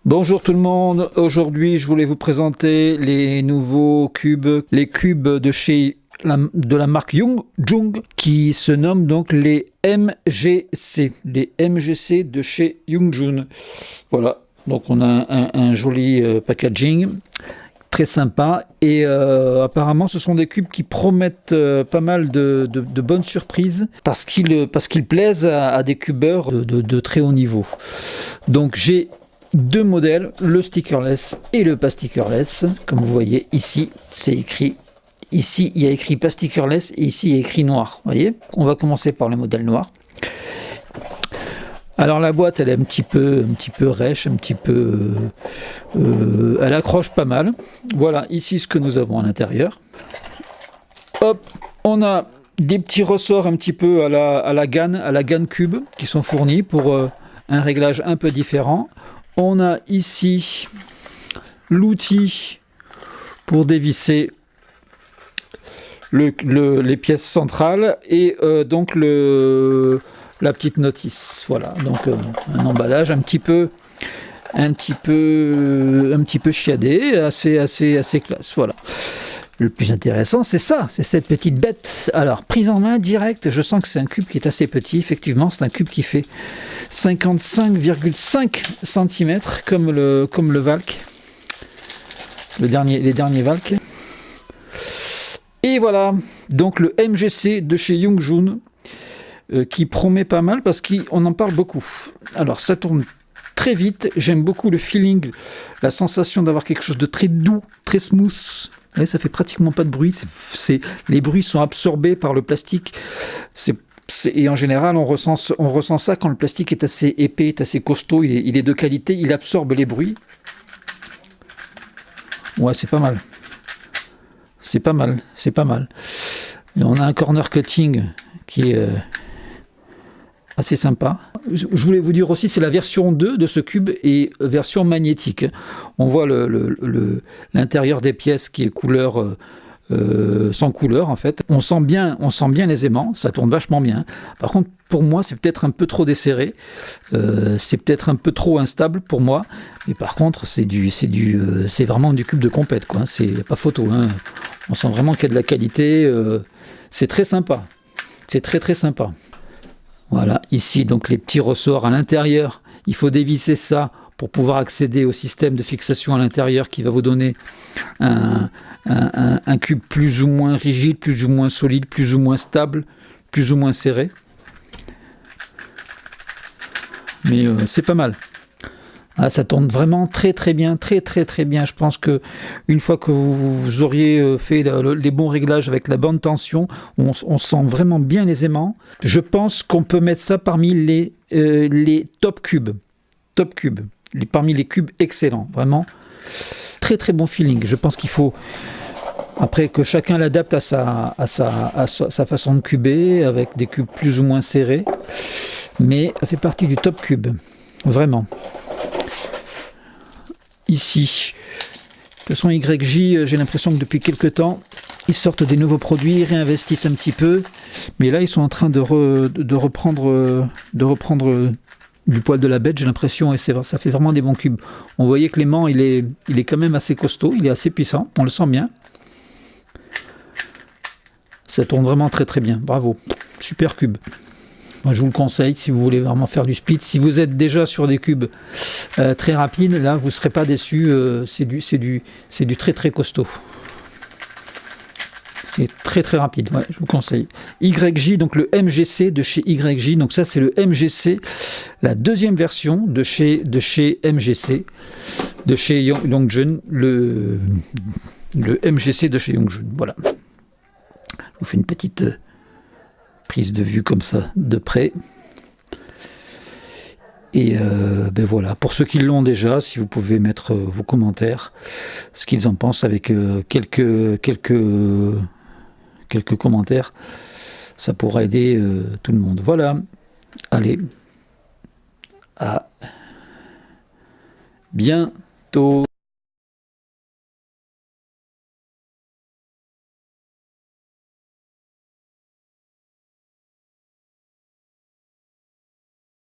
Bonjour tout le monde, aujourd'hui je voulais vous présenter les nouveaux cubes, les cubes de la marque Jung qui se nomment donc les MGC de chez Yongjun. Voilà, donc on a un joli packaging, très sympa et apparemment ce sont des cubes qui promettent pas mal de bonnes surprises parce qu'ils plaisent à des cubeurs de très haut niveau. Donc j'ai deux modèles, le stickerless et le pas stickerless. Comme vous voyez ici, c'est écrit. Ici, il y a écrit pas stickerless et ici, il y a écrit noir. Vous voyez, on va commencer par le modèle noir. Alors la boîte, elle est un petit peu rêche, elle accroche pas mal. Voilà, ici ce que nous avons à l'intérieur. Hop, on a des petits ressorts un petit peu à la GAN cube qui sont fournis pour un réglage un peu différent. On a ici l'outil pour dévisser les pièces centrales et donc la petite notice. Voilà, donc un emballage un petit peu chiadé, assez classe. Voilà. Le plus intéressant, c'est ça, c'est cette petite bête. Alors, prise en main directe, je sens que c'est un cube qui est assez petit. Effectivement, c'est un cube qui fait 55,5 cm comme le Valk, les derniers Valk. Et voilà, donc le MGC de chez Yongjun, qui promet pas mal parce qu'on en parle beaucoup. Alors, ça tourne très vite, j'aime beaucoup le feeling, la sensation d'avoir quelque chose de très doux, très smooth. Ouais, ça fait pratiquement pas de bruit, les bruits sont absorbés par le plastique. Et en général, on ressent ça quand le plastique est assez épais, est assez costaud, il est de qualité, il absorbe les bruits. Ouais, c'est pas mal. C'est pas mal. Et on a un corner cutting qui est assez sympa. Je voulais vous dire aussi, c'est la version 2 de ce cube et version magnétique. On voit l'intérieur des pièces qui est couleur sans couleur en fait. On sent bien les aimants, ça tourne vachement bien. Par contre, pour moi, c'est peut-être un peu trop desserré, c'est peut-être un peu trop instable pour moi. Mais par contre, c'est vraiment du cube de compète, quoi. C'est pas photo, hein. On sent vraiment qu'il y a de la qualité. C'est très sympa. C'est très sympa. Voilà, ici donc les petits ressorts à l'intérieur. Il faut dévisser ça pour pouvoir accéder au système de fixation à l'intérieur qui va vous donner un cube plus ou moins rigide, plus ou moins solide, plus ou moins stable, plus ou moins serré. Mais c'est pas mal. Ah, ça tourne vraiment très bien, très bien. Je pense que une fois que vous auriez fait les bons réglages avec la bonne tension, on sent vraiment bien les aimants. Je pense qu'on peut mettre ça parmi les top cubes. Parmi les cubes excellents, vraiment. Très bon feeling. Je pense qu'il faut, après que chacun l'adapte à sa façon de cuber, avec des cubes plus ou moins serrés. Mais ça fait partie du top cube. Vraiment. Ici, de toute façon YJ, j'ai l'impression que depuis quelques temps, ils sortent des nouveaux produits, ils réinvestissent un petit peu, mais là ils sont en train de reprendre du poil de la bête, j'ai l'impression, et ça fait vraiment des bons cubes. On voyait que l'aimant, il est quand même assez costaud, il est assez puissant, on le sent bien. Ça tourne vraiment très bien, bravo, super cube. Moi, je vous le conseille si vous voulez vraiment faire du speed. Si vous êtes déjà sur des cubes très rapides, là, vous ne serez pas déçus. C'est du très costaud. C'est très rapide, ouais, je vous conseille. YJ, donc le MGC de chez YJ. Donc ça, c'est le MGC, la deuxième version de chez MGC, de chez Yongjun, le MGC de chez Yongjun. Voilà. Je vous fais une petite prise de vue comme ça de près et ben voilà, pour ceux qui l'ont déjà, si vous pouvez mettre vos commentaires, ce qu'ils en pensent avec quelques commentaires, ça pourra aider tout le monde. Voilà, allez, à bientôt.